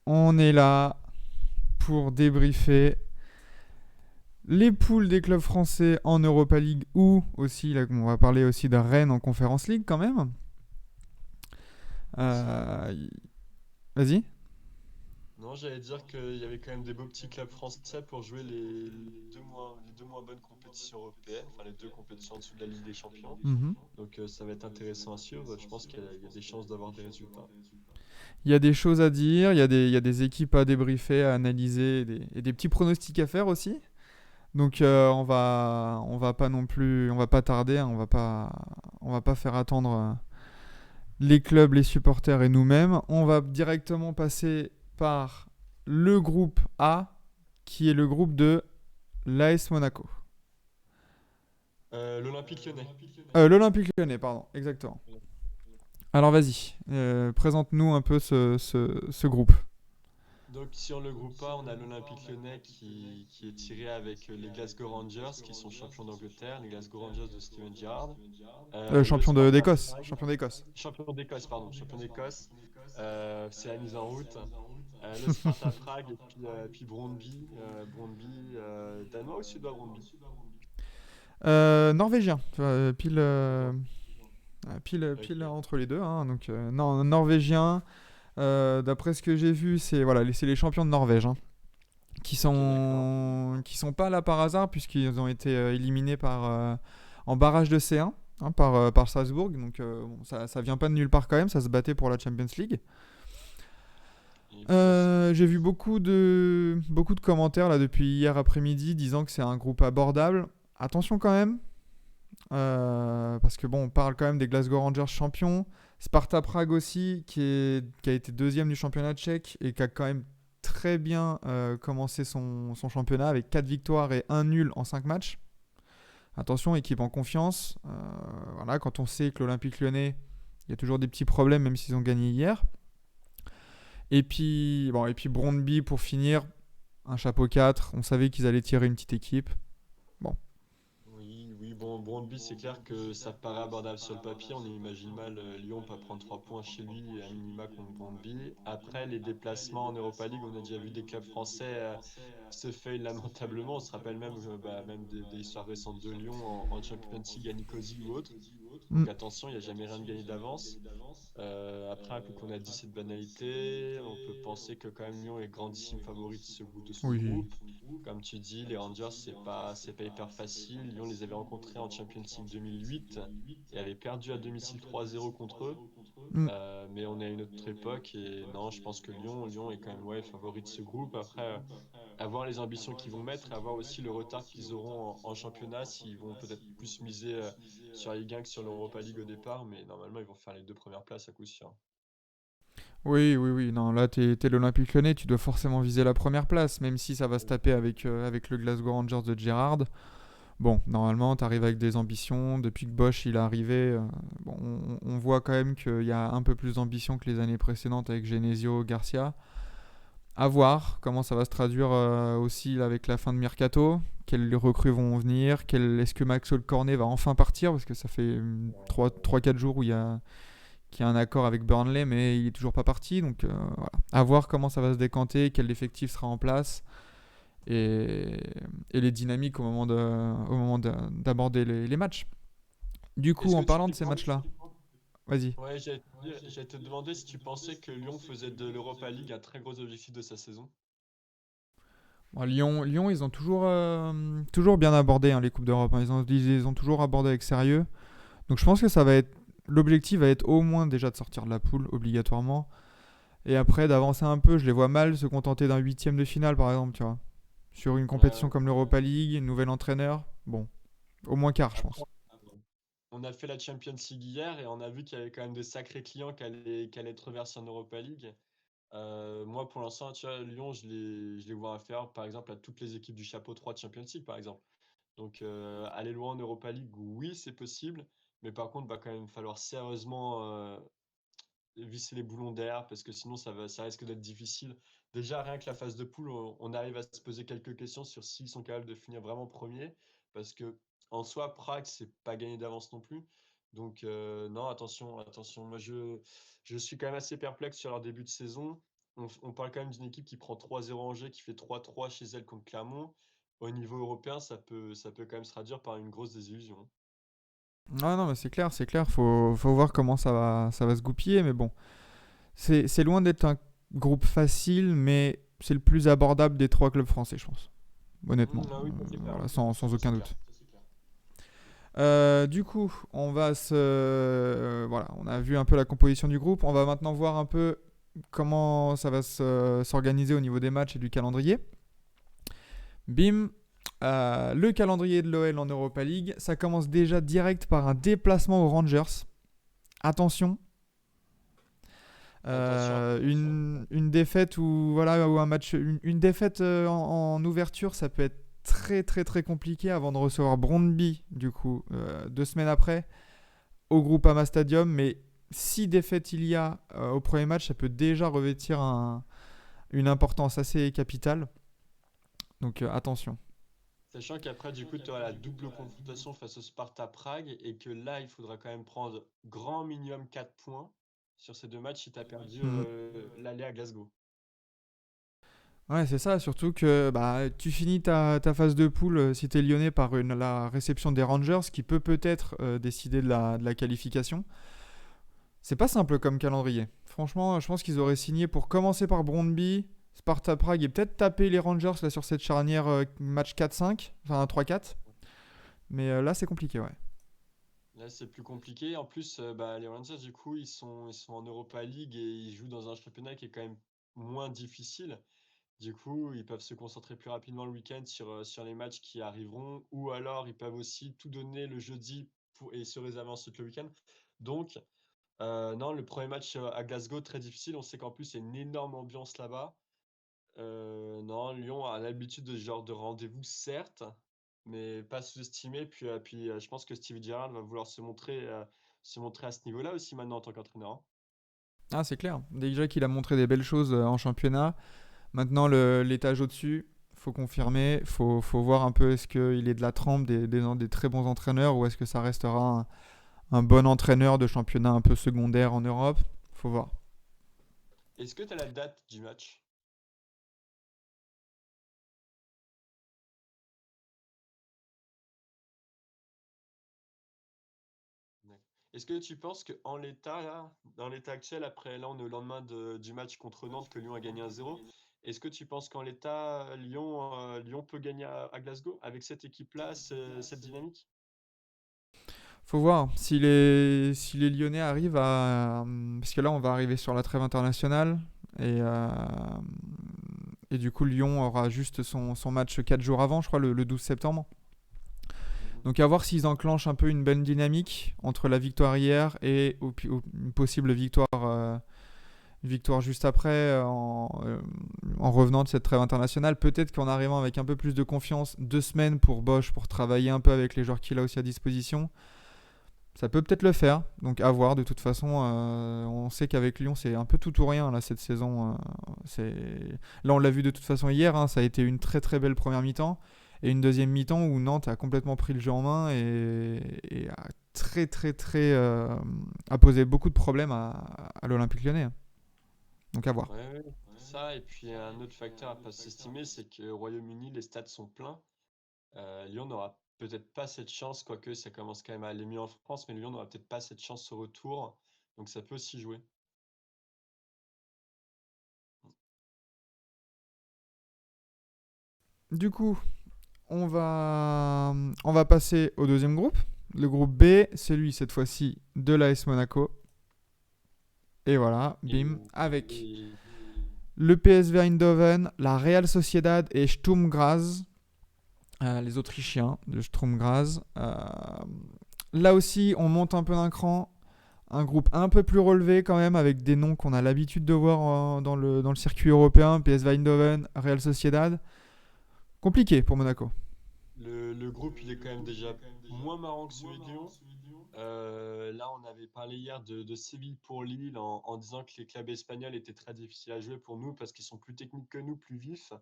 On est là pour débriefer les poules des clubs français en Europa League ou aussi, là, on va parler aussi de Rennes en Conference League quand même. Si. Euh, Vas-y. Non, j'allais dire qu'il y avait quand même des beaux petits clubs français pour jouer les deux moins bonnes compétitions européennes, enfin les deux compétitions en dessous de la Ligue des Champions. Mhm. Donc ça va être intéressant à suivre. Je pense qu'il y a des chances d'avoir des résultats. Il y a des choses à dire, il y a des équipes à débriefer, à analyser et des petits pronostics à faire aussi. Donc on va pas non plus, on va pas tarder, hein, on va pas faire attendre les clubs, les supporters et nous-mêmes. On va directement passer par le groupe A, qui est le groupe de l'AS Monaco. L'Olympique Lyonnais. L'Olympique Lyonnais, pardon, exactement. Alors vas-y, présente-nous un peu ce groupe. Donc sur le groupe A, on a l'Olympique Lyonnais qui est tiré avec les Glasgow Rangers, qui sont champions d'Angleterre, les Glasgow Rangers de Steven Gerrard. Le Champion Sparta d'Écosse. Prague, Champion d'Écosse. champion d'Écosse, pardon, champion d'Écosse, c'est la mise en route. Le Sparta Prague et puis Brøndby, danois ou suédois Brøndby? Norvégien, pile Ok. entre les deux. Hein, donc, non, norvégien. D'après ce que j'ai vu, c'est les champions de Norvège. Hein, Ok, d'accord. qui sont pas là par hasard, puisqu'ils ont été éliminés en barrage de C1 hein, par Strasbourg. Donc bon, ça vient pas de nulle part quand même, ça se battait pour la Champions League. Et puis, J'ai vu beaucoup de commentaires là depuis hier après-midi disant que c'est un groupe abordable. Attention quand même, parce que bon, on parle quand même des Glasgow Rangers champions. Sparta Prague aussi, qui a été deuxième du championnat tchèque et qui a quand même très bien commencé son championnat avec 4 victoires et un nul en 5 matchs. Attention, équipe en confiance. Voilà, quand on sait que l'Olympique lyonnais, il y a toujours des petits problèmes, même s'ils ont gagné hier. Et puis Brondby pour finir, un chapeau 4. On savait qu'ils allaient tirer une petite équipe. Bon. oui, oui, bon, Brøndby, c'est clair que ça paraît abordable sur le papier. On imagine mal Lyon pas prendre 3 points chez lui à minima contre Brøndby. Après, les déplacements en Europa League, on a déjà vu des clubs français se feuillent lamentablement. On se rappelle même, même des histoires récentes de Lyon en Champions League à Nicosie ou autre. Mm. Donc attention, il n'y a jamais rien de gagné d'avance. Après, un coup qu'on a dit cette banalité, on peut penser que quand même Lyon est grandissime favori de ce Oui. groupe. Comme tu dis, les Rangers, c'est pas hyper facile. Lyon les avait rencontrés en Champions League 2008 et avait perdu à domicile 3-0 contre eux. Mm. Mais on est à une autre époque et non, je pense que Lyon est quand même ouais, favori de ce groupe. Après, à voir les ambitions qu'ils vont mettre et à voir aussi le retard qu'ils auront en championnat, s'ils vont peut-être plus miser sur la Ligue 1 que sur l'Europa League au départ, mais normalement ils vont faire les deux premières places à coup sûr. Oui, oui, oui. Non, là, t'es l'Olympique lyonnais, tu dois forcément viser la première place, même si ça va se taper avec le Glasgow Rangers de Gerrard. Bon, normalement, t'arrives avec des ambitions. Depuis que Bosch il est arrivé, bon, on voit quand même qu'il y a un peu plus d'ambition que les années précédentes avec Genesio, Garcia. À voir comment ça va se traduire aussi là, avec la fin de Mercato. Quelles recrues vont venir. Est-ce que Maxwell Cornet va enfin partir? Parce que ça fait 3-4 jours qu'il y a un accord avec Burnley, mais il est toujours pas parti. Donc voilà. À voir comment ça va se décanter, quel effectif sera en place et, et les dynamiques d'aborder les matchs. Du coup, Est-ce en que parlant tu de ces penses... matchs-là, vas-y. Ouais, j'allais te demander si tu pensais que Lyon faisait de l'Europa League un très gros objectif de sa saison. Bon, Lyon, ils ont toujours bien abordé hein, les Coupes d'Europe. Hein. Ils ont toujours abordé avec sérieux. Donc je pense que l'objectif va être au moins déjà de sortir de la poule obligatoirement. Et après d'avancer un peu, je les vois mal se contenter d'un huitième de finale par exemple, tu vois. Sur une compétition Ouais, comme l'Europa League, un nouvel entraîneur, bon, au moins quart, je après, pense. on a fait la Champions League hier et on a vu qu'il y avait quand même de sacrés clients qui allaient être reversés en Europa League. Moi, pour l'instant, tu vois, Lyon, je les vois faire, par exemple, à toutes les équipes du chapeau 3 de Champions League, par exemple. Donc, aller loin en Europa League, oui, c'est possible. Mais par contre, va quand même falloir sérieusement visser les boulons d'air parce que sinon, ça risque d'être difficile. Déjà, rien que la phase de poule, on arrive à se poser quelques questions sur s'ils sont capables de finir vraiment premier. Parce que, en soi, Prague, c'est pas gagné d'avance non plus. Donc, non, attention, attention. Je suis quand même assez perplexe sur leur début de saison. on parle quand même d'une équipe qui prend 3-0 Angers, qui fait 3-3 chez elle contre Clermont. Au niveau européen, ça peut quand même se traduire par une grosse désillusion. Ah non, mais c'est clair, c'est clair. Faut voir comment ça va se goupiller. Mais bon, c'est loin d'être un groupe facile, mais c'est le plus abordable des trois clubs français, je pense. Honnêtement. Ah oui, ça c'est clair. Voilà, sans Ça c'est aucun clair. doute. Du coup, voilà, on a vu un peu la composition du groupe. On va maintenant voir un peu comment ça va s'organiser au niveau des matchs et du calendrier. Bim, le calendrier de l'OL en Europa League, ça commence déjà direct par un déplacement aux Rangers. Attention, Attention, attention. une défaite ou voilà ou un match, une défaite en ouverture, ça peut être très très très compliqué avant de recevoir Brøndby du coup 2 semaines après au Groupama Stadium. Mais si défaite il y a au premier match, ça peut déjà revêtir une importance assez capitale. Donc attention. Sachant qu'après, du coup, tu auras la double confrontation face au Sparta Prague et que là, il faudra quand même prendre grand minimum 4 points sur ces deux matchs si tu as perdu Mhm. l'aller à Glasgow. Ouais, c'est ça, surtout que bah, tu finis ta phase de poule si t'es lyonnais par la réception des Rangers qui peut peut-être décider de la qualification. C'est pas simple comme calendrier. Franchement, je pense qu'ils auraient signé pour commencer par Brøndby, Sparta Prague et peut-être taper les Rangers là, sur cette charnière match 4-5, enfin 3-4. Mais là, c'est compliqué, ouais. Là, c'est plus compliqué. En plus, bah, les Rangers, du coup, ils sont en Europa League et ils jouent dans un championnat qui est quand même moins difficile. Du coup, ils peuvent se concentrer plus rapidement le week-end sur les matchs qui arriveront, ou alors ils peuvent aussi tout donner le jeudi et se réserver ensuite le week-end. Donc, non, le premier match à Glasgow, très difficile. On sait qu'en plus, il y a une énorme ambiance là-bas. Non, Lyon a l'habitude de ce genre de rendez-vous, certes, mais pas sous-estimé. Puis, je pense que Steve Gerrard va vouloir se montrer à ce niveau-là aussi maintenant en tant qu'entraîneur, hein. Ah, c'est clair. Déjà qu'il a montré des belles choses en championnat. Maintenant, l'étage au-dessus, faut confirmer. Faut voir un peu est-ce qu'il est de la trempe des très bons entraîneurs ou est-ce que ça restera un bon entraîneur de championnat un peu secondaire en Europe. Faut voir. Est-ce que tu as la date du match? D'accord. Est-ce que tu penses qu'en l'état, là, dans l'état actuel, après, là, on est au lendemain du match contre Nantes, que Lyon a gagné 1-0. Est-ce que tu penses qu'en l'état, Lyon peut gagner à Glasgow avec cette équipe-là, cette dynamique? Faut voir si les Lyonnais arrivent à. Parce que là, on va arriver sur la trêve internationale. Et du coup, Lyon aura juste son match 4 jours avant, je crois, le 12 septembre. Mhm. Donc à voir s'ils enclenchent un peu une bonne dynamique entre la victoire hier et une possible victoire juste après en revenant de cette trêve internationale. Peut-être qu'en arrivant avec un peu plus de confiance, 2 semaines pour Bosch pour travailler un peu avec les joueurs qu'il a aussi à disposition, ça peut peut-être le faire. Donc à voir. De toute façon, on sait qu'avec Lyon, c'est un peu tout ou rien là, cette saison. Là, on l'a vu de toute façon hier. Ça a été une très très belle première mi-temps. Et une deuxième mi-temps où Nantes a complètement pris le jeu en main et a très très très a posé beaucoup de problèmes à l'Olympique Lyonnais. Donc à voir. Ouais, ouais, c'est ça. Et puis un autre facteur à pas s'estimer, c'est qu'au Royaume-Uni, les stades sont pleins. Lyon n'aura peut-être pas cette chance, quoique ça commence quand même à aller mieux en France, mais Lyon n'aura peut-être pas cette chance au retour. Donc ça peut aussi jouer. Du coup, on va passer au deuxième groupe. Le groupe B, c'est lui cette fois-ci de l'AS Monaco. Et voilà, bim, avec Et le PSV Eindhoven, la Real Sociedad et Sturm Graz, les Autrichiens de Sturm Graz. Là aussi, on monte un peu d'un cran. Un groupe un peu plus relevé quand même, avec des noms qu'on a l'habitude de voir dans le circuit européen. PSV Eindhoven, Real Sociedad. Compliqué pour Monaco. le groupe, il est quand même déjà moins marrant que celui de Lyon. Là, on avait parlé hier de Séville pour Lille en disant que les clubs espagnols étaient très difficiles à jouer pour nous parce qu'ils sont plus techniques que nous, plus vifs.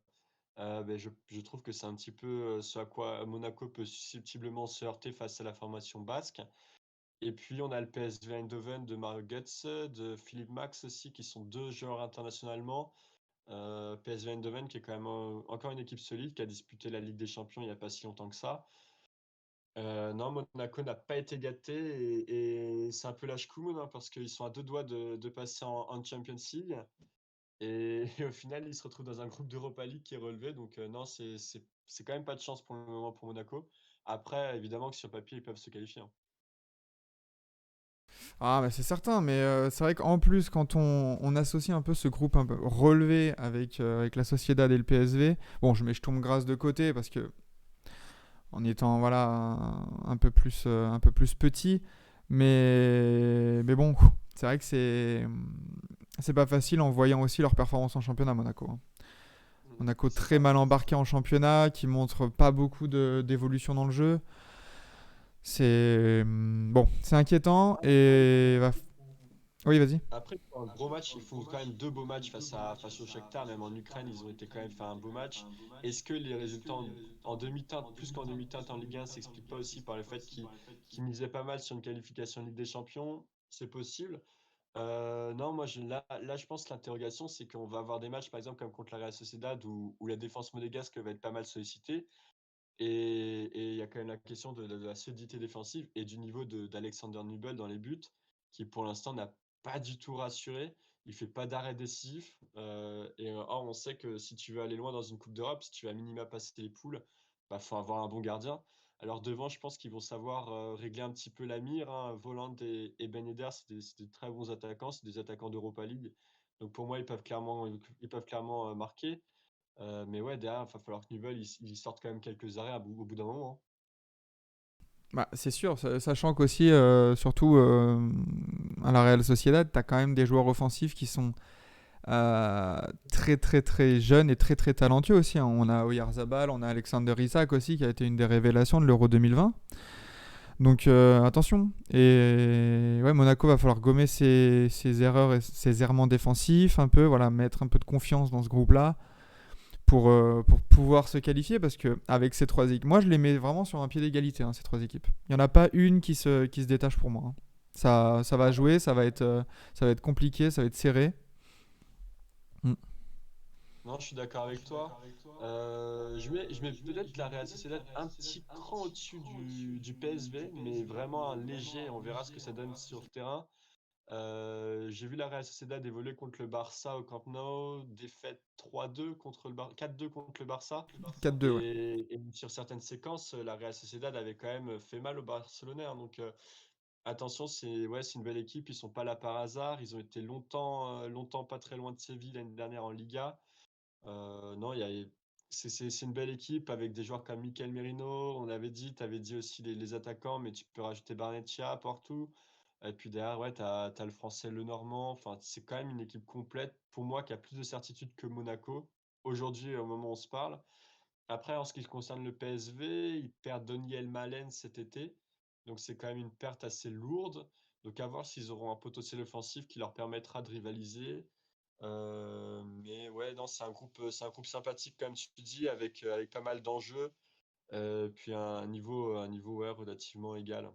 Ben, je trouve que c'est un petit peu ce à quoi Monaco peut susceptiblement se heurter face à la formation basque. Et puis on a le PSV Eindhoven de Mario Götze, de Philippe Max aussi, qui sont deux joueurs internationalement. PSV Eindhoven qui est quand même encore une équipe solide, qui a disputé la Ligue des Champions il n'y a pas si longtemps que ça. Non, Monaco n'a pas été gâté et c'est un peu lâche-cou, hein, parce qu'ils sont à deux doigts de passer en Champions League. Et au final, ils se retrouvent dans un groupe d'Europa League qui est relevé. Donc, non, c'est quand même pas de chance pour le moment pour Monaco. Après, évidemment que sur papier, ils peuvent se qualifier, hein. Ah, bah c'est certain, mais c'est vrai qu'en plus, quand on associe un peu ce groupe un peu relevé avec la Sociedad et le PSV, bon, je tombe grâce de côté parce que en étant voilà un peu plus petit, mais bon, c'est vrai que c'est pas facile en voyant aussi leur performance en championnat Monaco, hein. Monaco C'est très ça. mal embarqué en championnat, qui montre pas beaucoup d'évolution dans le jeu. C'est bon, c'est inquiétant oui, vas-y. Après, pour un gros match, ils font quand même deux beaux matchs face au Shakhtar. Même en Ukraine, ils ont été quand même fait un beau match. Est-ce que les résultats en demi-teinte, plus qu'en demi-teinte en Ligue 1, s'expliquent pas aussi par le fait qu'ils misaient pas mal sur une qualification en Ligue des Champions? C'est possible. Non, moi, là, je pense que l'interrogation, c'est qu'on va avoir des matchs, par exemple, comme contre la Real Sociedad, où la défense monégasque va être pas mal sollicitée. Et il y a quand même la question de la solidité défensive et du niveau d'Alexander Nubel dans les buts, qui pour l'instant n'a pas du tout rassuré. Il fait pas d'arrêt décisif. Or, on sait que si tu veux aller loin dans une Coupe d'Europe, si tu vas à minima passer les poules, bah, faut avoir un bon gardien. Alors devant, je pense qu'ils vont savoir régler un petit peu la mire, hein. Voland et Ben Yedder, c'est des très bons attaquants, c'est des attaquants d'Europa League. Donc pour moi, ils peuvent clairement marquer. Mais ouais, derrière, il va falloir que Newell il sorte quand même quelques arrêts au bout d'un moment, hein. Bah, c'est sûr, sachant qu'aussi, surtout à la Real Sociedad, tu as quand même des joueurs offensifs qui sont très très très jeunes et très très talentueux aussi, hein. On a Oyarzabal, on a Alexander Isak aussi, qui a été une des révélations de l'Euro 2020. Donc attention. Et ouais, Monaco va falloir gommer ses erreurs et ses errements défensifs, un peu, voilà, mettre un peu de confiance dans ce groupe-là pour pouvoir se qualifier, parce que avec ces trois équipes, moi je les mets vraiment sur un pied d'égalité, hein, ces trois équipes. Il n'y en a pas une qui se détache pour moi, hein. Ça va Ouais. jouer, ça va être compliqué, ça va être serré. Mm. Non, je suis d'accord avec toi. Je mets peut-être la Real Sociedad un petit cran au-dessus du PSV, mais vraiment un léger. On verra ce que ça donne sur le terrain. J'ai vu la Real Sociedad évoluer contre le Barça au Camp Nou, défaite 3-2 contre 4-2 contre le Barça. 4-2, ouais. Et sur certaines séquences, la Real Sociedad avait quand même fait mal aux Barcelonais, hein. Donc attention, c'est une belle équipe. Ils sont pas là par hasard. Ils ont été longtemps pas très loin de Séville l'année dernière en Liga. Non, c'est une belle équipe avec des joueurs comme Mikel Merino. On avait dit, tu avais dit aussi les attaquants, mais tu peux rajouter Barnechea, Porto. Et puis derrière, ouais, t'as le français, le normand. Enfin, c'est quand même une équipe complète pour moi qui a plus de certitude que Monaco aujourd'hui, au moment où on se parle. Après, en ce qui concerne le PSV, ils perdent Doniel Malen cet été. Donc c'est quand même une perte assez lourde. Donc à voir s'ils auront un potentiel offensif qui leur permettra de rivaliser. Mais ouais, non, c'est un groupe sympathique, comme tu dis, avec pas mal d'enjeux. Puis un niveau ouais, relativement égal.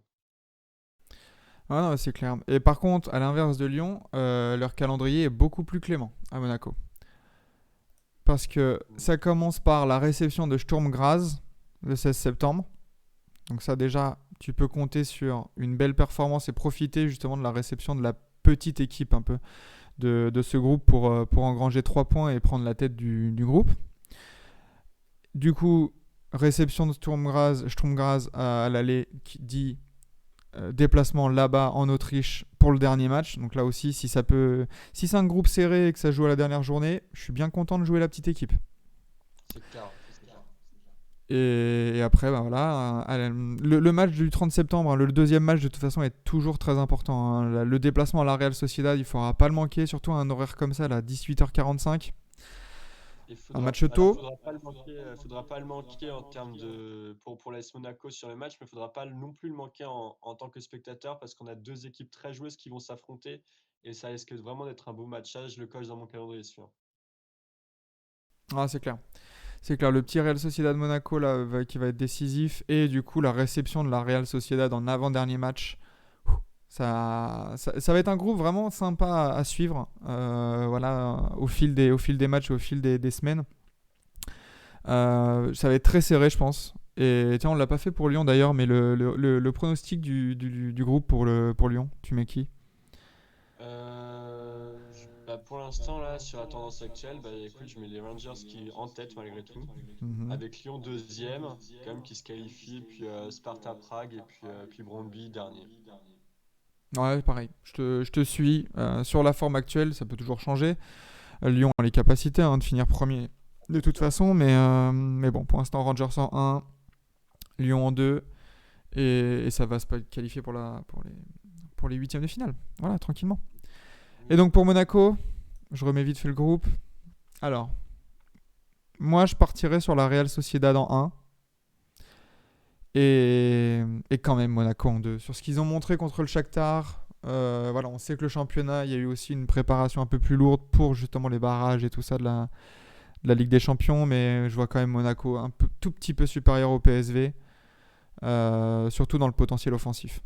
Ah non, c'est clair. Et par contre, à l'inverse de Lyon, leur calendrier est beaucoup plus clément à Monaco. Parce que Mm. ça commence par la réception de Sturm Graz le 16 septembre. Donc ça déjà, tu peux compter sur une belle performance et profiter justement de la réception de la petite équipe un peu de ce groupe pour engranger 3 points et prendre la tête du groupe. Du coup, réception de Sturm Graz à l'aller qui dit déplacement là-bas en Autriche pour le dernier match. Donc là aussi, si c'est un groupe serré et que ça joue à la dernière journée, je suis bien content de jouer la petite équipe. C'est clair, c'est clair. Et après, bah voilà, le match du 30 septembre, hein, le deuxième match de toute façon est toujours très important, hein. Le déplacement à la Real Sociedad, il ne faudra pas le manquer, surtout à un horaire comme ça, là, 18h45. Un match Alors, tôt. faudra pas le manquer en termes pour l'AS Monaco sur le match, mais faudra pas non plus le manquer en tant que spectateur parce qu'on a deux équipes très joueuses qui vont s'affronter et ça risque vraiment d'être un beau match. Ça, je le coche dans mon calendrier, sûr. Ah, c'est clair. C'est clair, le petit Real Sociedad Monaco là, qui va être décisif. Et du coup, la réception de la Real Sociedad en avant-dernier match. Ça va être un groupe vraiment sympa à suivre, voilà, au fil des matchs, au fil des semaines. Ça va être très serré, je pense. Et tiens, on l'a pas fait pour Lyon d'ailleurs, mais le pronostic du groupe pour Lyon, tu mets qui? Bah, pour l'instant, là, sur la tendance actuelle, bah, écoute, je mets les Rangers qui en tête malgré tout, Mhm. avec Lyon deuxième, quand même, qui se qualifie, puis Sparta Prague et puis Brøndby dernier. Ouais, pareil. Je te suis. Sur la forme actuelle, ça peut toujours changer. Lyon a les capacités hein, de finir premier de toute façon, mais bon, pour l'instant, Rangers en un, Lyon en 2, et ça va se qualifier pour les huitièmes de finale. Voilà, tranquillement. Et Mm. donc pour Monaco, je remets vite fait le groupe. Alors, moi, je partirais sur la Real Sociedad en un. Et quand même Monaco en 2. Sur ce qu'ils ont montré contre le Shakhtar, voilà, on sait que le championnat, il y a eu aussi une préparation un peu plus lourde pour justement les barrages et tout ça de la Ligue des Champions, mais je vois quand même Monaco tout petit peu supérieur au PSV, surtout dans le potentiel offensif.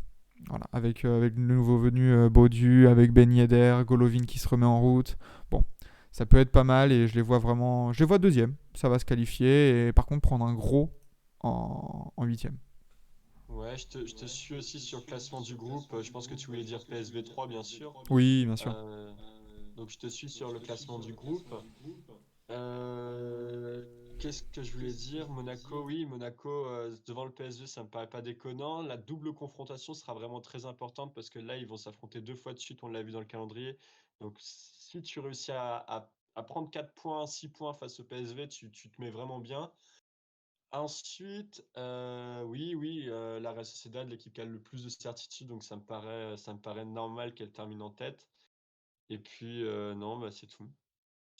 Voilà, avec le nouveau venu Baudu, avec Ben Yedder, Golovin qui se remet en route. Bon, ça peut être pas mal et je les vois vraiment. Je les vois deuxième, ça va se qualifier et par contre prendre un gros en huitième. Ouais, je te suis aussi sur le classement du groupe. Je pense que tu voulais dire PSV 3, bien sûr. Oui, bien sûr. Euh, donc, je te suis sur le classement du groupe. Euh, Qu'est-ce que je voulais dire? Monaco, oui, Monaco devant le PSG, ça me paraît pas déconnant. La double confrontation sera vraiment très importante parce que là, ils vont s'affronter deux fois de suite, on l'a vu dans le calendrier. Donc, si tu réussis à prendre 4 points, 6 points face au PSV, tu te mets vraiment bien. Ensuite, oui, oui, la Real Sociedad, l'équipe qui a le plus de certitude, donc ça me paraît normal qu'elle termine en tête. Et puis, non, bah, c'est tout.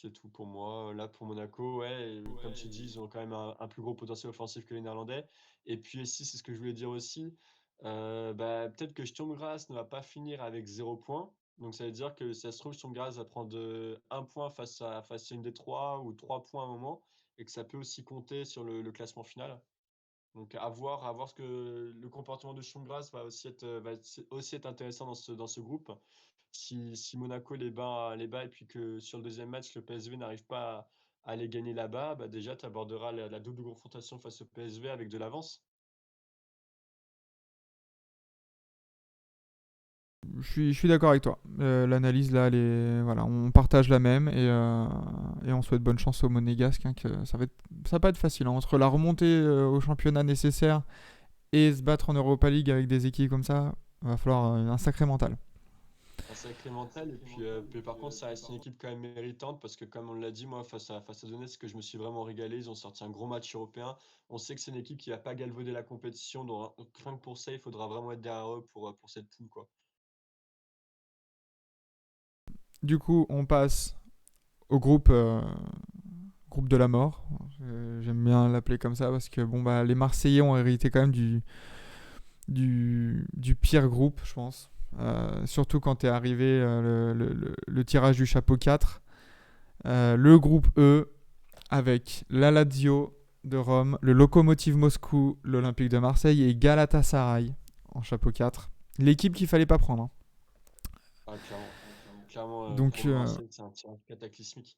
C'est tout pour moi. Là, pour Monaco, ouais, comme tu dis, ils ont quand même un plus gros potentiel offensif que les Néerlandais. Et puis ici, c'est ce que je voulais dire aussi. Bah, peut-être que Sturm Graz ne va pas finir avec 0 point. Donc ça veut dire que si ça se trouve, Sturm Graz va prendre un point face à une des trois ou 3 points à un moment. Et que ça peut aussi compter sur le classement final. Donc à voir ce que le comportement de Sturm Graz va aussi être intéressant dans ce groupe. Si Monaco les bat et puis que sur le deuxième match, le PSV n'arrive pas à les gagner là-bas, bah déjà, tu aborderas la double confrontation face au PSV avec de l'avance. Je suis d'accord avec toi. L'analyse là, voilà, on partage la même et on souhaite bonne chance aux Monégasques. Hein, que ça va pas être facile hein, entre la remontée au championnat nécessaire et se battre en Europa League avec des équipes comme ça. Va falloir un sacré mental. Un sacré mental. Et puis par contre, ça reste une équipe quand même méritante parce que, comme on l'a dit, moi, face à Donetsk, que je me suis vraiment régalé. Ils ont sorti un gros match européen. On sait que c'est une équipe qui va pas galvauder la compétition. Donc, rien que pour ça, il faudra vraiment être derrière eux pour cette poule, quoi. Du coup, on passe au groupe de la mort. J'aime bien l'appeler comme ça parce que bon bah les Marseillais ont hérité quand même du pire groupe, je pense. Surtout quand est arrivé le tirage du chapeau 4. Le groupe E avec la Lazio de Rome, le Lokomotiv Moscou, l'Olympique de Marseille et Galatasaray en chapeau 4. L'équipe qu'il fallait pas prendre. Hein. Ah, clairement. Clairement, Donc, pour Marseille, c'est un tirage cataclysmique.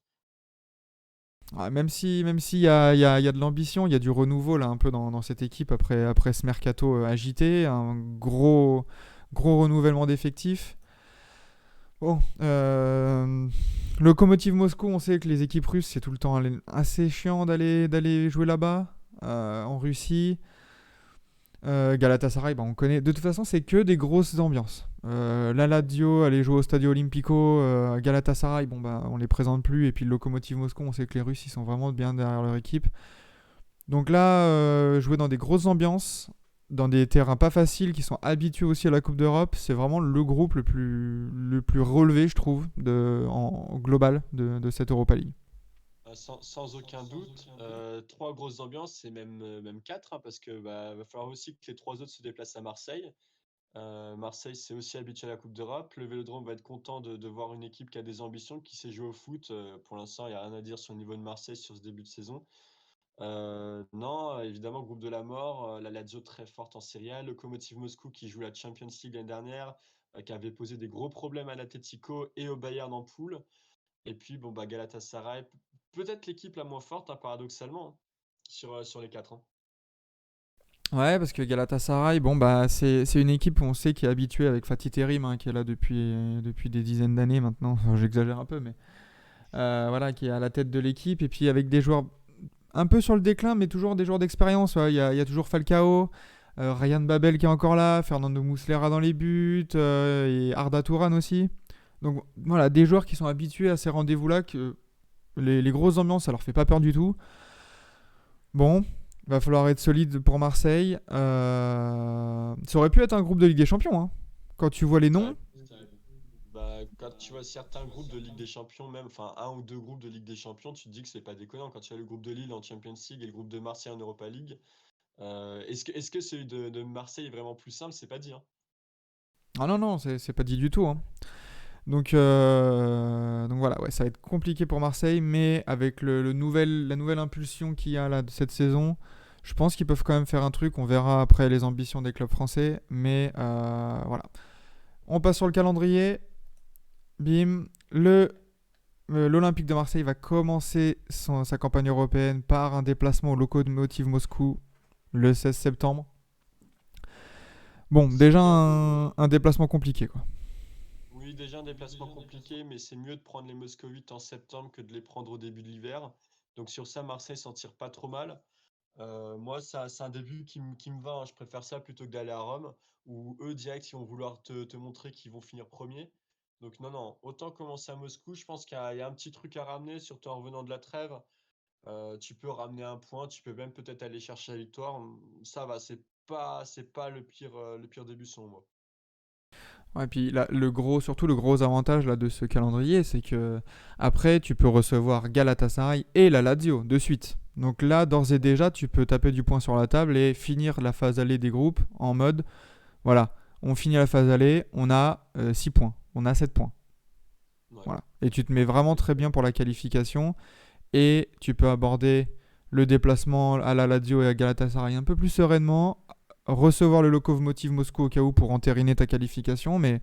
même s'il y a de l'ambition, il y a du renouveau là un peu dans cette équipe après ce mercato agité, un gros renouvellement d'effectifs. Bon, Lokomotiv Moscou, on sait que les équipes russes, c'est tout le temps assez chiant d'aller jouer là-bas, en Russie. Galatasaray, bah, on connaît. De toute façon, c'est que des grosses ambiances. La Lazio, aller jouer au Stadio Olimpico. Galatasaray, bon, bah, on les présente plus. Et puis le Lokomotiv Moscou, on sait que les Russes, ils sont vraiment bien derrière leur équipe. Donc là, jouer dans des grosses ambiances, dans des terrains pas faciles, qui sont habitués aussi à la Coupe d'Europe, c'est vraiment le groupe le plus relevé, je trouve, en global de cette Europa League. Sans aucun doute, trois grosses ambiances, et même quatre, hein, parce que va falloir aussi que les trois autres se déplacent à Marseille. Marseille, c'est aussi habitué à la Coupe d'Europe. Le Vélodrome va être content de voir une équipe qui a des ambitions, qui sait jouer au foot. Pour l'instant, il n'y a rien à dire sur le niveau de Marseille sur ce début de saison. Non, évidemment, groupe de la mort, la Lazio très forte en Serie A, Lokomotiv Moscou qui joue la Champions League l'année dernière, qui avait posé des gros problèmes à l'Atlético et au Bayern en poule. Et puis, bon, bah, Galatasaray, peut-être l'équipe la moins forte, hein, paradoxalement, hein, sur les quatre. Hein. Ouais, parce que Galatasaray, bon, bah, c'est une équipe où on sait qui est habituée avec Fatih Terim, hein, qui est là depuis des dizaines d'années maintenant. Enfin, j'exagère un peu, mais voilà, qui est à la tête de l'équipe. Et puis avec des joueurs un peu sur le déclin, mais toujours des joueurs d'expérience. Ouais. Il y a toujours Falcao, Ryan Babel qui est encore là, Fernando Muslera dans les buts, et Arda Touran aussi. Donc voilà, des joueurs qui sont habitués à ces rendez-vous-là, que les grosses ambiances, ça leur fait pas peur du tout. Bon, va falloir être solide pour Marseille. Ça aurait pu être un groupe de Ligue des Champions, hein. Quand tu vois les Ça, noms. bah, quand tu vois certains groupes de Ligue des Champions, même, enfin, un ou deux groupes de Ligue des Champions, tu te dis que c'est pas déconnant. Quand tu as le groupe de Lille en Champions League et le groupe de Marseille en Europa League, est-ce que celui de Marseille est vraiment plus simple? C'est pas dit, hein. Ah non, non, c'est pas dit du tout, hein. Donc voilà, ouais, ça va être compliqué pour Marseille, mais avec la nouvelle impulsion qu'il y a là de cette saison, je pense qu'ils peuvent quand même faire un truc. On verra après les ambitions des clubs français, mais voilà. On passe sur le calendrier. Bim, l'Olympique de Marseille va commencer sa campagne européenne par un déplacement au Lokomotiv Moscou le 16 septembre. Bon, C'est déjà bien un déplacement compliqué, quoi. Oui, déjà un déplacement compliqué, mais c'est mieux de prendre les Moscovites en septembre que de les prendre au début de l'hiver. Donc sur ça, Marseille s'en tire pas trop mal. Moi, ça, c'est un début qui me va, hein. Je préfère ça plutôt que d'aller à Rome, où eux, direct, ils vont vouloir te montrer qu'ils vont finir premier. Donc non, non, autant commencer à Moscou. Je pense qu'il y a un petit truc à ramener, surtout en revenant de la trêve. Tu peux ramener un point, tu peux même peut-être aller chercher la victoire. Ça va, c'est pas le pire début selon moi. Ouais, puis là, surtout le gros avantage là, de ce calendrier, c'est que après, tu peux recevoir Galatasaray et la Lazio de suite. Donc là, d'ores et déjà, tu peux taper du poing sur la table et finir la phase allée des groupes en mode, voilà, on finit la phase allée, on a 6 points, on a 7 points. Ouais. Voilà. Et tu te mets vraiment très bien pour la qualification et tu peux aborder le déplacement à la Lazio et à Galatasaray un peu plus sereinement, recevoir le Lokomotiv Moscou au cas où pour entériner ta qualification, mais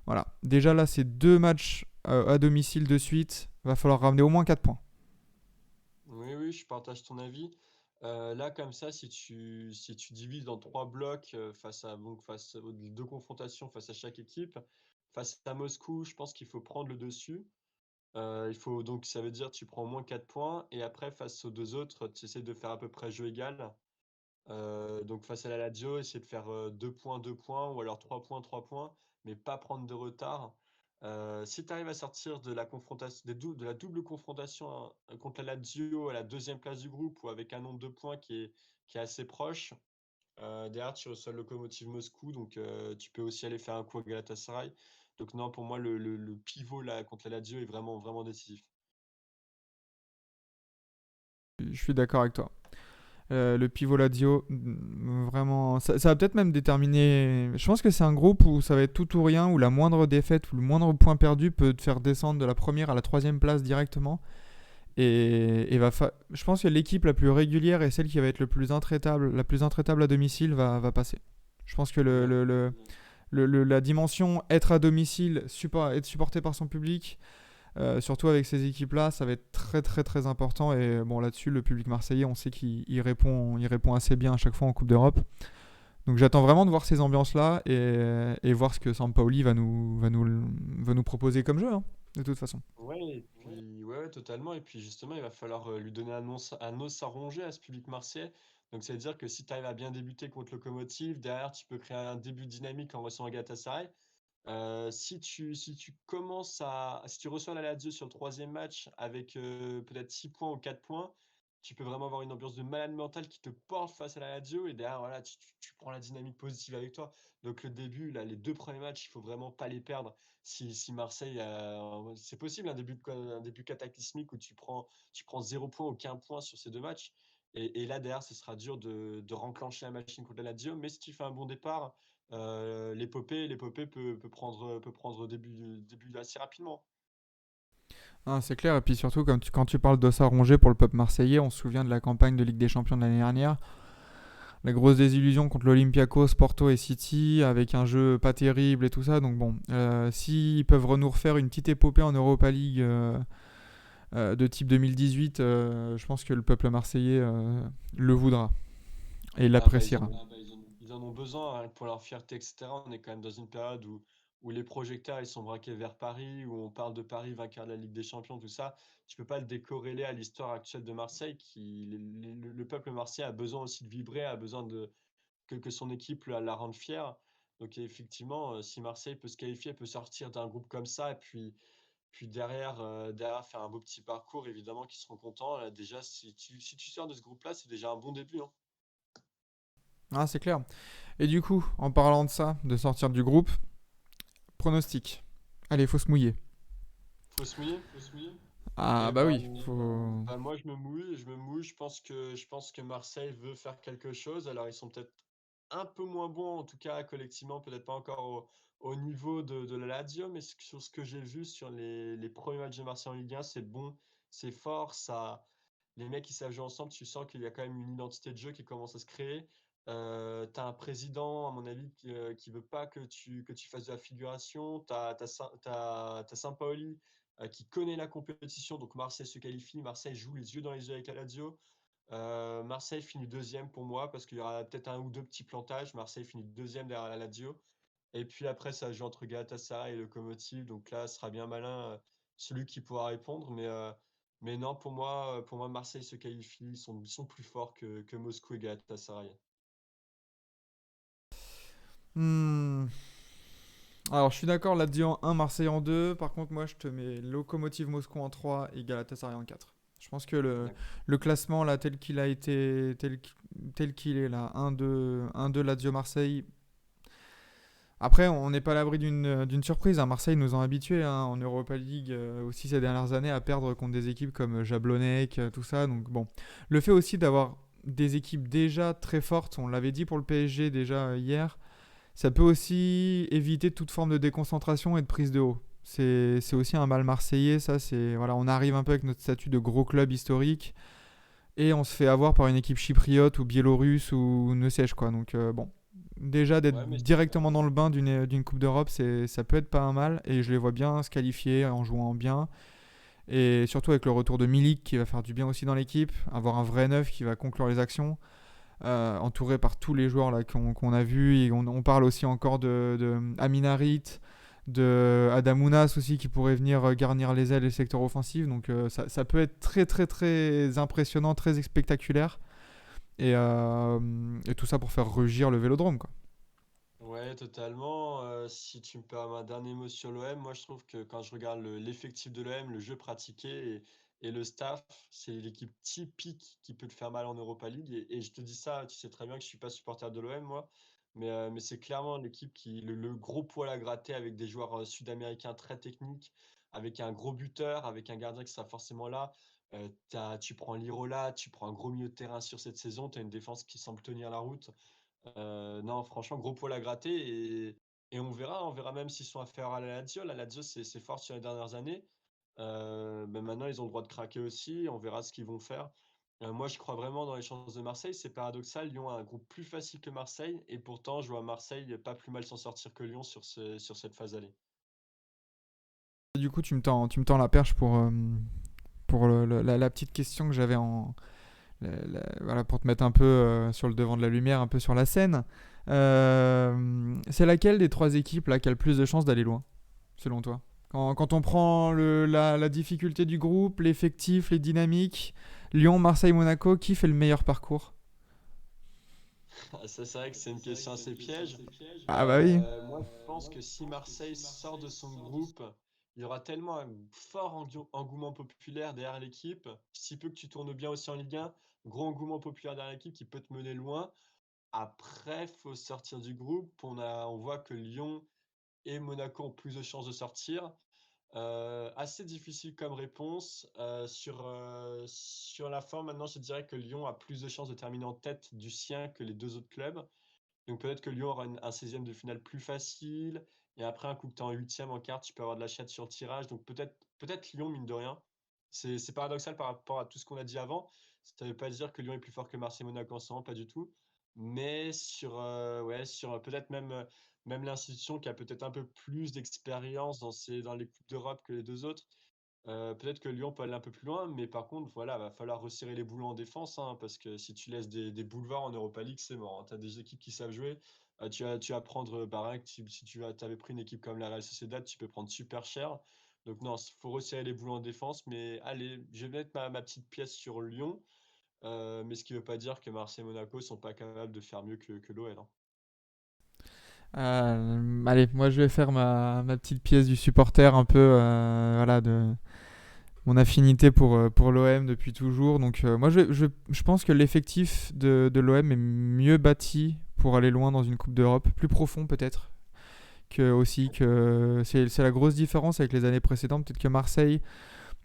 voilà. Déjà là, c'est deux matchs à domicile de suite. Va falloir ramener au moins 4 points. Oui, oui, je partage ton avis. Là, comme ça, si tu divises dans trois blocs face aux deux confrontations face à chaque équipe, face à Moscou, je pense qu'il faut prendre le dessus. Donc, ça veut dire tu prends au moins 4 points et après, face aux deux autres, tu essaies de faire à peu près jeu égal. Donc, face à la Lazio, essayer de faire 2 points ou alors 3 points, 3 points, mais pas prendre de retard. Si tu arrives à sortir de la confrontation, de la double confrontation hein, contre la Lazio à la deuxième place du groupe ou avec un nombre de points qui est assez proche, derrière tu reçois le Lokomotiv Moscou, donc tu peux aussi aller faire un coup à Galatasaray. Donc non, pour moi, le pivot là, contre la Lazio est vraiment, vraiment décisif. Je suis d'accord avec toi. Le pivot Lazio, vraiment, ça va peut-être même déterminer. Je pense que c'est un groupe où ça va être tout ou rien, où la moindre défaite ou le moindre point perdu peut te faire descendre de la première à la troisième place directement. Je pense que l'équipe la plus régulière et celle qui va être la plus intraitable à domicile va passer. Je pense que Ouais. la dimension être à domicile, être supporté par son public, surtout avec ces équipes-là, ça va être très très très important. Et bon, là-dessus, le public marseillais, on sait qu'il répond assez bien à chaque fois en Coupe d'Europe. Donc j'attends vraiment de voir ces ambiances-là et voir ce que Sampaoli va nous proposer comme jeu, hein, de toute façon. Ouais, et puis, ouais, ouais, totalement. Et puis justement, il va falloir lui donner un os à ronger à ce public marseillais. Donc, ça veut dire que si tu arrives à bien débuter contre Lokomotiv, derrière, tu peux créer un début dynamique en recevant Galatasaray. Si tu reçois la Lazio sur le troisième match avec peut-être 6 points ou 4 points, tu peux vraiment avoir une ambiance de malade mental qui te porte face à la Lazio et derrière, voilà, tu prends la dynamique positive avec toi. Donc le début, là, les deux premiers matchs, il faut vraiment pas les perdre. Si Marseille, c'est possible un début cataclysmique où tu prends 0 point ou aucun point sur ces deux matchs. Et là, derrière, ce sera dur de renclencher la machine contre la Lazio. Mais si tu fais un bon départ, l'épopée peut prendre début assez rapidement. Ah, c'est clair, et puis surtout, quand tu parles d'os à ronger pour le peuple marseillais, on se souvient de la campagne de Ligue des Champions de l'année dernière. la grosse désillusion contre l'Olympiakos, Porto et City, avec un jeu pas terrible et tout ça. Donc bon, s'ils peuvent nous refaire une petite épopée en Europa League de type 2018, je pense que le peuple marseillais le voudra et Ah bah, ils en l'appréciera. ont, ils en ont besoin hein, pour leur fierté, etc. On est quand même dans une période où les projecteurs ils sont braqués vers Paris, où on parle de Paris vainqueur de la Ligue des Champions, tout ça. Tu peux pas le décorréler à l'histoire actuelle de Marseille. Le peuple marseillais a besoin aussi de vibrer, a besoin que son équipe la rende fière. Donc effectivement, si Marseille peut se qualifier, peut sortir d'un groupe comme ça, et puis derrière faire un beau petit parcours, évidemment qu'ils seront contents. Là, déjà, si tu sors de ce groupe-là, c'est déjà un bon début, hein. Ah, c'est clair. Et du coup, en parlant de ça, de sortir du groupe, pronostic. Allez, faut se mouiller. Faut se mouiller, faut se mouiller. Ok, Ah bah bah, oui, faut... moi je me mouille. Je pense que Marseille veut faire quelque chose. Alors ils sont peut-être un peu moins bons, en tout cas collectivement, peut-être pas encore au niveau de la Lazio, mais sur ce que j'ai vu sur les premiers matchs de Marseille en Ligue 1, c'est bon, c'est fort, ça, les mecs ils savent jouer ensemble, tu sens qu'il y a quand même une identité de jeu qui commence à se créer. T'as un président, à mon avis, qui veut pas que tu fasses de la figuration. T'as Sampaoli qui connaît la compétition. Donc Marseille se qualifie. Marseille joue les yeux dans les yeux avec la Lazio. Marseille finit deuxième pour moi parce qu'il y aura peut-être un ou deux petits plantages. Marseille finit deuxième derrière la Lazio. Et puis après, ça joue entre Galatasaray et Lokomotiv. Donc là, ce sera bien malin celui qui pourra répondre. Mais non, pour moi, Marseille se qualifie. Ils sont plus forts que Moscou et Galatasaray. Hmm. Alors, je suis d'accord, Lazio en 1, Marseille en 2. Par contre, moi, je te mets Lokomotiv Moscou en 3 et Galatasaray en 4. Je pense que le classement, là, tel qu'il a été, tel qu'il est, là, 1-2 Lazio Marseille. Après, on n'est pas à l'abri d'une surprise, hein. Marseille nous ont habitués hein, en Europa League aussi ces dernières années à perdre contre des équipes comme Jablonec, tout ça. Donc, bon. Le fait aussi d'avoir des équipes déjà très fortes, on l'avait dit pour le PSG déjà hier, ça peut aussi éviter toute forme de déconcentration et de prise de haut. C'est aussi un mal marseillais, ça. Voilà, on arrive un peu avec notre statut de gros club historique et on se fait avoir par une équipe chypriote ou biélorusse ou ne sais-je quoi. Donc bon, déjà d'être Ouais, mais directement dans le bain d'une Coupe d'Europe, ça peut être pas mal et je les vois bien se qualifier en jouant bien. Et surtout avec le retour de Milik qui va faire du bien aussi dans l'équipe, avoir un vrai neuf qui va conclure les actions entouré par tous les joueurs là qu'on a vus. Et on parle aussi encore de Amin Harit, de Adamounas aussi qui pourrait venir garnir les ailes et le secteur offensif. Donc ça peut être très très très impressionnant, très spectaculaire. Et tout ça pour faire rugir le Vélodrome quoi. Ouais, totalement. Si tu me permets un dernier mot sur l'OM, moi je trouve que quand je regarde l'effectif de l'OM, le jeu pratiqué et le staff, c'est l'équipe typique qui peut te faire mal en Europa League. Et je te dis ça, tu sais très bien que je suis pas supporter de l'OM, moi, mais c'est clairement l'équipe qui le gros poil à gratter avec des joueurs sud-américains très techniques, avec un gros buteur, avec un gardien qui sera forcément là. Tu prends Lirola, tu prends un gros milieu de terrain sur cette saison, tu as une défense qui semble tenir la route. Non, franchement, gros poil à gratter et on verra même s'ils sont inférieurs à la Lazio. La Lazio, c'est fort sur les dernières années. Mais maintenant, ils ont le droit de craquer aussi. On verra ce qu'ils vont faire. Moi, je crois vraiment dans les chances de Marseille. C'est paradoxal. Lyon a un groupe plus facile que Marseille et pourtant, je vois Marseille pas plus mal s'en sortir que Lyon sur cette phase aller. Du coup, tu me tends la perche pour la petite question que j'avais voilà, pour te mettre un peu sur le devant de la lumière, un peu sur la scène. C'est laquelle des trois équipes là qui a le plus de chances d'aller loin, selon toi quand on prend la difficulté du groupe, l'effectif, les dynamiques, Lyon, Marseille, Monaco, qui fait le meilleur parcours? Ça, c'est vrai que c'est une question assez piège. Ah bah oui. Moi, je pense que si Marseille sort de son groupe, il y aura tellement un fort engouement populaire derrière l'équipe. Si peu que tu tournes bien aussi en Ligue 1, gros engouement populaire derrière l'équipe qui peut te mener loin. Après, faut sortir du groupe. On voit que Lyon et Monaco ont plus de chances de sortir. Assez difficile comme réponse. Sur la fin, maintenant, je dirais que Lyon a plus de chances de terminer en tête du sien que les deux autres clubs. Donc peut-être que Lyon aura un 16e de finale plus facile. Et après, un coup que tu es en 8e, en quart, tu peux avoir de la chatte sur le tirage. Donc peut-être Lyon, mine de rien. C'est paradoxal par rapport à tout ce qu'on a dit avant. Ça ne veut pas dire que Lyon est plus fort que Marseille Monaco en ce moment, pas du tout. mais ouais, peut-être même l'institution qui a peut-être un peu plus d'expérience dans les Coupes d'Europe que les deux autres. Peut-être que Lyon peut aller un peu plus loin, mais par contre, voilà, va falloir resserrer les boulons en défense, hein, parce que si tu laisses des boulevards en Europa League, c'est mort. Tu as des équipes qui savent jouer. Tu vas prendre, si avais pris une équipe comme la Real Sociedad, tu peux prendre super cher. Donc non, il faut resserrer les boulons en défense. Mais allez, je vais mettre ma petite pièce sur Lyon. Mais ce qui ne veut pas dire que Marseille et Monaco sont pas capables de faire mieux que l'OL, hein. Allez, moi je vais faire ma petite pièce du supporter un peu, voilà, de mon affinité pour l'OM depuis toujours. Donc moi je pense que l'effectif de l'OM est mieux bâti pour aller loin dans une Coupe d'Europe, plus profond peut-être. C'est la grosse différence avec les années précédentes. Peut-être que Marseille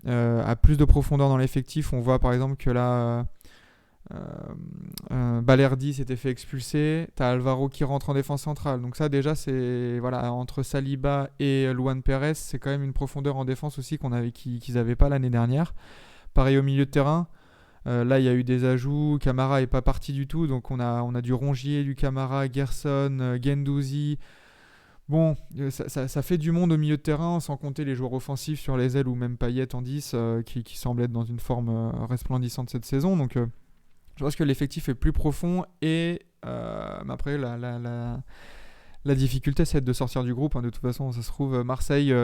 a plus de profondeur dans l'effectif. On voit par exemple que là, Balerdi s'était fait expulser. T'as Alvaro qui rentre en défense centrale. Donc ça déjà c'est voilà, entre Saliba et Luan Pérez, c'est quand même une profondeur en défense aussi qu'ils n'avaient pas l'année dernière. Pareil au milieu de terrain. Là, il y a eu des ajouts. Camara est pas parti du tout, donc on a du Rongier, du Camara, Gerson, Guendouzi. Bon, ça fait du monde au milieu de terrain, sans compter les joueurs offensifs sur les ailes ou même Payet en 10, qui semble être dans une forme resplendissante cette saison. Donc, je pense que l'effectif est plus profond et mais après, la difficulté, c'est de sortir du groupe, hein. De toute façon, ça se trouve, Marseille,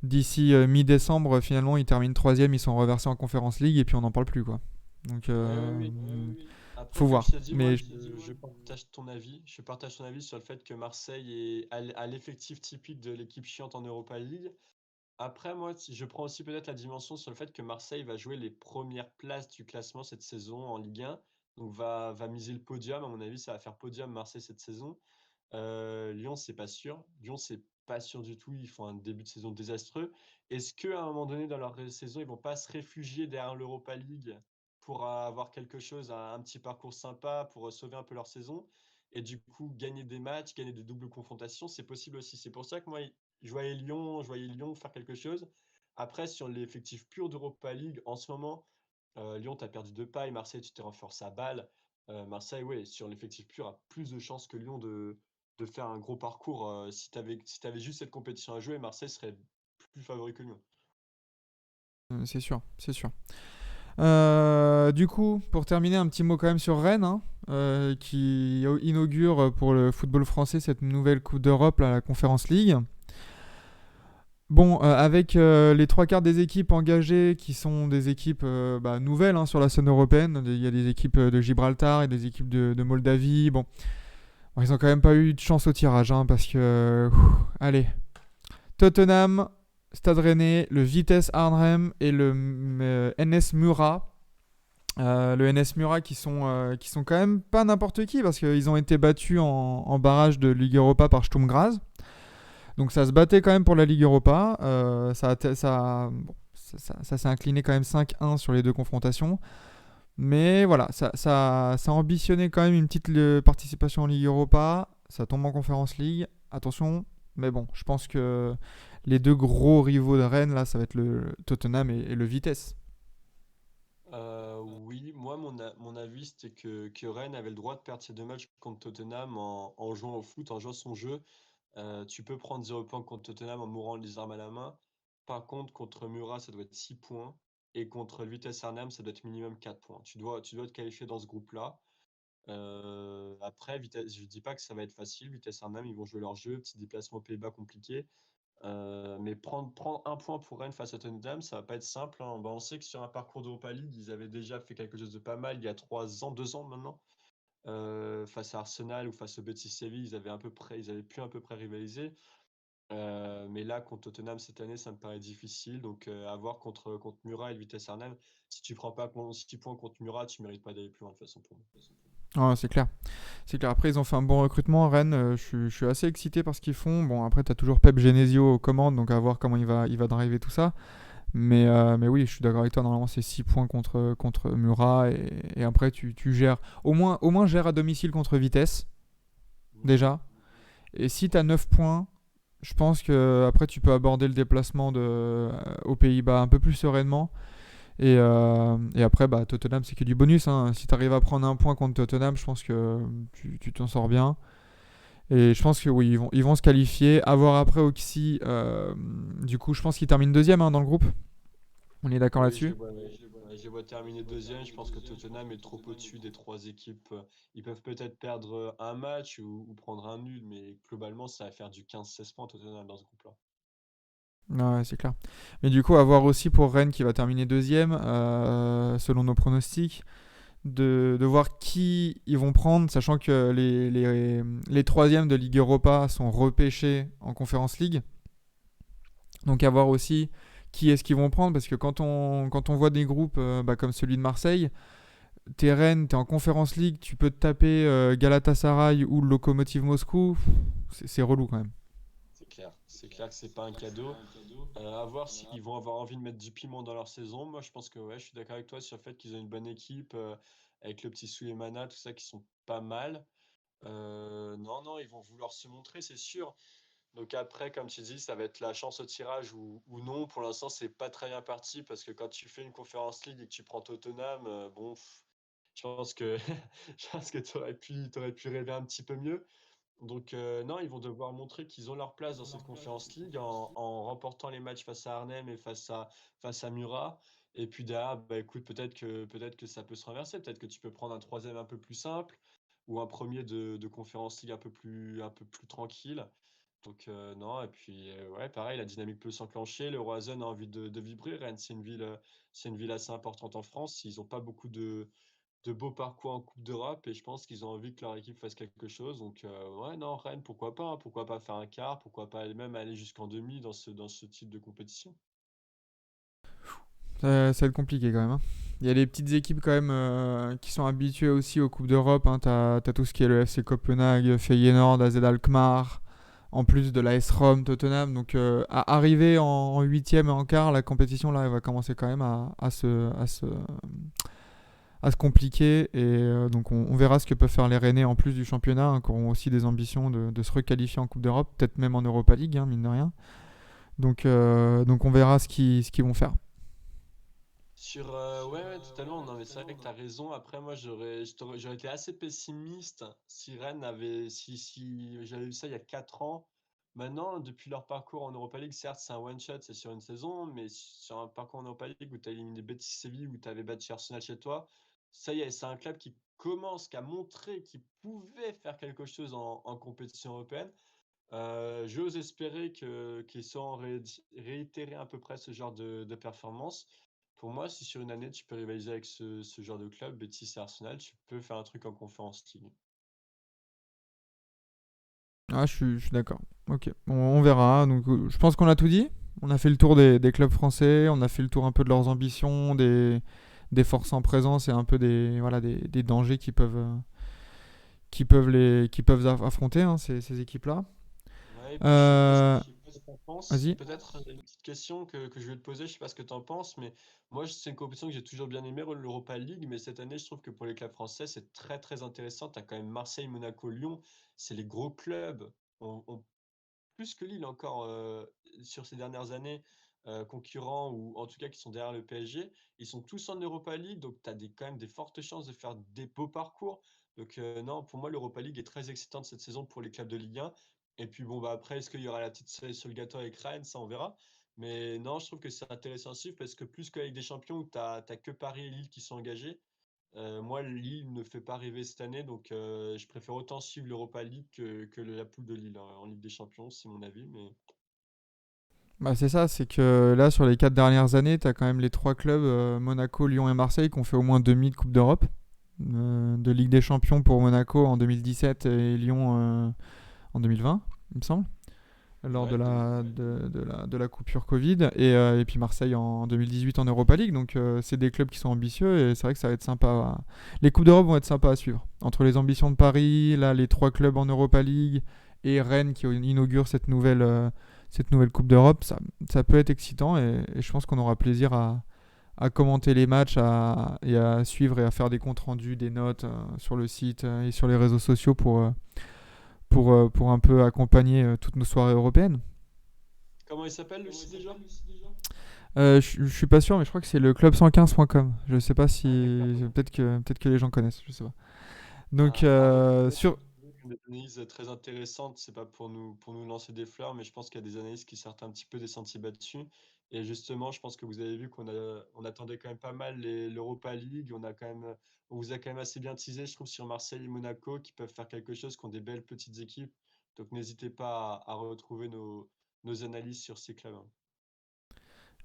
d'ici mi-décembre, finalement, ils terminent troisième, ils sont reversés en Conference League et puis on n'en parle plus, quoi. Donc, Oui. Après, faut comme voir. je t'ai dit, moi, Mais je partage ton avis. Je partage ton avis sur le fait que Marseille a l'effectif typique de l'équipe chiante en Europa League. Après, moi, si je prends aussi peut-être la dimension sur le fait que Marseille va jouer les premières places du classement cette saison en Ligue 1. Donc, va miser le podium. À mon avis, ça va faire podium Marseille cette saison. Lyon, c'est pas sûr. Lyon, c'est pas sûr du tout. Ils font un début de saison désastreux. Est-ce qu'à un moment donné dans leur saison, ils vont pas se réfugier derrière l'Europa League pour avoir quelque chose, un petit parcours sympa pour sauver un peu leur saison et du coup gagner des matchs, gagner des doubles confrontations, c'est possible aussi. C'est pour ça que moi, je voyais Lyon faire quelque chose. Après, sur l'effectif pur d'Europa League, en ce moment, Lyon, tu as perdu de paille. Marseille, tu t'es renforcé à balle. Marseille, ouais, sur l'effectif pur, a plus de chances que Lyon de faire un gros parcours. Si t'avais juste cette compétition à jouer, Marseille serait plus favori que Lyon. c'est sûr, c'est sûr. Du coup, pour terminer, un petit mot quand même sur Rennes, hein, qui inaugure pour le football français cette nouvelle Coupe d'Europe, là, la Conference League. Bon, avec les trois quarts des équipes engagées qui sont des équipes nouvelles, hein, sur la scène européenne. Il y a des équipes de Gibraltar et des équipes de Moldavie. Bon, ils ont quand même pas eu de chance au tirage, hein, parce que... allez. Tottenham, Stade Rennais, le Vitesse Arnhem et le NS Murat. Le NS Murat qui sont quand même pas n'importe qui, parce qu'ils ont été battus en barrage de Ligue Europa par Sturm Graz. Donc ça se battait quand même pour la Ligue Europa. Ça s'est incliné quand même 5-1 sur les deux confrontations. Mais voilà, ça ambitionnait quand même une petite participation en Ligue Europa. Ça tombe en Conference League. Attention, mais bon, je pense que les deux gros rivaux de Rennes, là, ça va être le Tottenham et le Vitesse. Oui, moi, mon avis, c'était que Rennes avait le droit de perdre ses deux matchs contre Tottenham en jouant au foot, en jouant son jeu. Tu peux prendre 0 points contre Tottenham en mourant les armes à la main. Par contre, contre Murat, ça doit être 6 points. Et contre le Vitesse Arnhem, ça doit être minimum 4 points. Tu dois te qualifier dans ce groupe-là. Après, je ne dis pas que ça va être facile. Vitesse Arnhem, ils vont jouer leur jeu. Petit déplacement aux Pays-Bas compliqué. Mais prendre un point pour Rennes face à Tottenham, ça va pas être simple, hein. On sait que sur un parcours d'Europa League, ils avaient déjà fait quelque chose de pas mal il y a 3 ans, 2 ans maintenant. Face à Arsenal ou face au Betis Séville, ils avaient pu à peu près rivaliser. Mais là, contre Tottenham cette année, ça me paraît difficile. Donc, à voir contre Murat et le Vitesse Arnhem. Si tu prends pas 6 points contre Murat, tu mérites pas d'aller plus loin de toute façon pour moi. Ah, c'est clair. C'est clair. Après, ils ont fait un bon recrutement. Rennes, je suis assez excité par ce qu'ils font. Bon, après, tu as toujours Pep Genesio aux commandes, donc à voir comment il va driver tout ça. Mais oui, je suis d'accord avec toi. Normalement, c'est 6 points contre Murat. Et après, tu gères. Au moins, gère à domicile contre Vitesse, déjà. Et si tu as 9 points, je pense que après tu peux aborder le déplacement aux Pays-Bas un peu plus sereinement. Et après, bah, Tottenham, c'est que du bonus, hein. Si tu arrives à prendre un point contre Tottenham, je pense que tu t'en sors bien. Et je pense que oui, ils vont se qualifier. À voir après Oxy. Du coup, je pense qu'ils terminent deuxième, hein, dans le groupe. On est d'accord Oui, là-dessus. je les vois terminer deuxième. Je pense que Tottenham est trop au-dessus des trois équipes. Ils peuvent peut-être perdre un match ou prendre un nul, mais globalement, ça va faire du 15-16 points Tottenham dans ce groupe-là. Ouais, c'est clair. Mais du coup, à voir aussi pour Rennes qui va terminer deuxième, selon nos pronostics, de voir qui ils vont prendre, sachant que les troisièmes de Ligue Europa sont repêchés en Conference League. Donc à voir aussi qui est-ce qu'ils vont prendre, parce que quand on voit des groupes bah, comme celui de Marseille, t'es Rennes, t'es en Conference League, tu peux te taper Galatasaray ou le Lokomotiv Moscou, c'est relou quand même. C'est clair que c'est pas un cadeau. À voir s'ils vont avoir envie de mettre du piment dans leur saison. Moi, je pense que ouais, je suis d'accord avec toi sur le fait qu'ils ont une bonne équipe avec le petit Souleymana, tout ça, qui sont pas mal. Non, non, ils vont vouloir se montrer, c'est sûr. Donc après, comme tu dis, ça va être la chance au tirage ou non. Pour l'instant, c'est pas très bien parti parce que quand tu fais une Conference League et que tu prends Tottenham, bon, je pense que je pense que t'aurais pu rêver un petit peu mieux. Donc non, ils vont devoir montrer qu'ils ont leur place dans cette Conference League en remportant les matchs face à Arnhem et face à Murat. Et puis derrière, bah écoute, peut-être que ça peut se renverser. Peut-être que tu peux prendre un troisième un peu plus simple ou un premier de Conference League un peu plus tranquille. Donc non, et puis ouais, pareil, la dynamique peut s'enclencher. Le Roison a envie de vibrer. Rennes, c'est une ville assez importante en France. Ils n'ont pas beaucoup de beaux parcours en Coupe d'Europe et je pense qu'ils ont envie que leur équipe fasse quelque chose. Donc ouais, non, Rennes, pourquoi pas, hein. Pourquoi pas faire un quart, pourquoi pas même aller jusqu'en demi dans ce type de compétition. Ça va être compliqué quand même, hein. Il y a des petites équipes quand même qui sont habituées aussi aux Coupes d'Europe, hein. T'as tout ce qui est le FC Copenhague, Feyenoord, AZ Alkmaar, en plus de l'AS Rome, Tottenham. Donc à arriver en huitième et en quart, la compétition là, elle va commencer quand même à se compliquer. Et donc on verra ce que peuvent faire les Rennais en plus du championnat, hein, qui auront aussi des ambitions de se requalifier en Coupe d'Europe, peut-être même en Europa League, hein, mine de rien. Donc on verra ce qu'ils vont faire. Ouais, ouais, totalement. Non, mais c'est vrai que tu as raison. Après, moi, j'aurais été assez pessimiste si Rennes avait, si j'avais vu ça il y a 4 ans. Maintenant, depuis leur parcours en Europa League, certes, c'est un one-shot, c'est sur une saison, mais sur un parcours en Europa League où tu as éliminé Betis Séville, où tu avais battu Arsenal chez toi, ça y est, c'est un club qui a montré qu'il pouvait faire quelque chose en compétition européenne. J'ose espérer qu'ils sauront réitérer à peu près ce genre de performance. Pour moi, si sur une année tu peux rivaliser avec ce genre de club, Betis et Arsenal, tu peux faire un truc en Conference League. Ah, je suis d'accord. Ok, on verra. Donc, je pense qu'on a tout dit. On a fait le tour des clubs français, on a fait le tour un peu de leurs ambitions, des forces en présence et un peu voilà, des dangers qui peuvent affronter, hein, ces équipes-là. Ouais, et puis Euh, je sais pas ce que t'en penses. Vas-y. Peut-être une petite question que je vais te poser, je sais pas ce que tu en penses, mais moi c'est une compétition que j'ai toujours bien aimée, l'Europa League, mais cette année je trouve que pour les clubs français c'est très très intéressant. Tu as quand même Marseille, Monaco, Lyon, c'est les gros clubs. Plus que Lille encore sur ces dernières années, concurrents ou en tout cas qui sont derrière le PSG. Ils sont tous en Europa League, donc tu as quand même des fortes chances de faire des beaux parcours. Donc non, pour moi, l'Europa League est très excitante cette saison pour les clubs de Ligue 1. Et puis bon, bah après, est-ce qu'il y aura la petite cerise sur le gâteau avec Rennes? Ça, on verra. Mais non, je trouve que c'est intéressant à suivre parce que plus que la Ligue des Champions où tu n'as que Paris et Lille qui sont engagés, moi, Lille ne fait pas rêver cette année, donc je préfère autant suivre l'Europa League que la poule de Lille, hein, en Ligue des Champions, c'est mon avis. Mais Bah, c'est ça, c'est que là, sur les 4 dernières années, tu as quand même les trois clubs, Monaco, Lyon et Marseille, qui ont fait au moins demi de Coupe d'Europe. De Ligue des Champions pour Monaco en 2017 et Lyon en 2020, il me semble, lors de ouais, la, 2020. de la coupure Covid, et puis Marseille en 2018 en Europa League. Donc c'est des clubs qui sont ambitieux et c'est vrai que ça va être sympa. Les Coupes d'Europe vont être sympas à suivre. Entre les ambitions de Paris, là, les trois clubs en Europa League et Rennes qui inaugure cette nouvelle Coupe d'Europe, ça peut être excitant et je pense qu'on aura plaisir à commenter les matchs et à suivre et à faire des comptes rendus, des notes sur le site et sur les réseaux sociaux pour un peu accompagner toutes nos soirées européennes. Comment il s'appelle le site déjà? Je suis pas sûr, mais je crois que c'est le club115.com. Je sais pas Ah, d'accord. si. Peut-être que les gens connaissent, je sais pas. Donc, Alors, sur. des analyses très intéressantes, c'est pas pour nous lancer des fleurs, mais je pense qu'il y a des analyses qui sortent un petit peu des sentiers battus. Et justement, je pense que vous avez vu on attendait quand même pas mal l'Europa League. On vous a quand même assez bien teasé, je trouve, sur Marseille et Monaco, qui peuvent faire quelque chose, qui ont des belles petites équipes. Donc n'hésitez pas à retrouver nos analyses sur ces clubs, hein.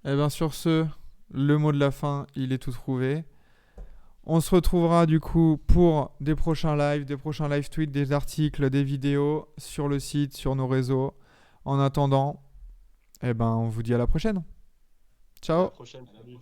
Eh ben, sur ce, le mot de la fin, il est tout trouvé. On se retrouvera du coup pour des prochains live tweets, des articles, des vidéos sur le site, sur nos réseaux. En attendant, eh ben, on vous dit à la prochaine. À la Ciao. prochaine. Salut.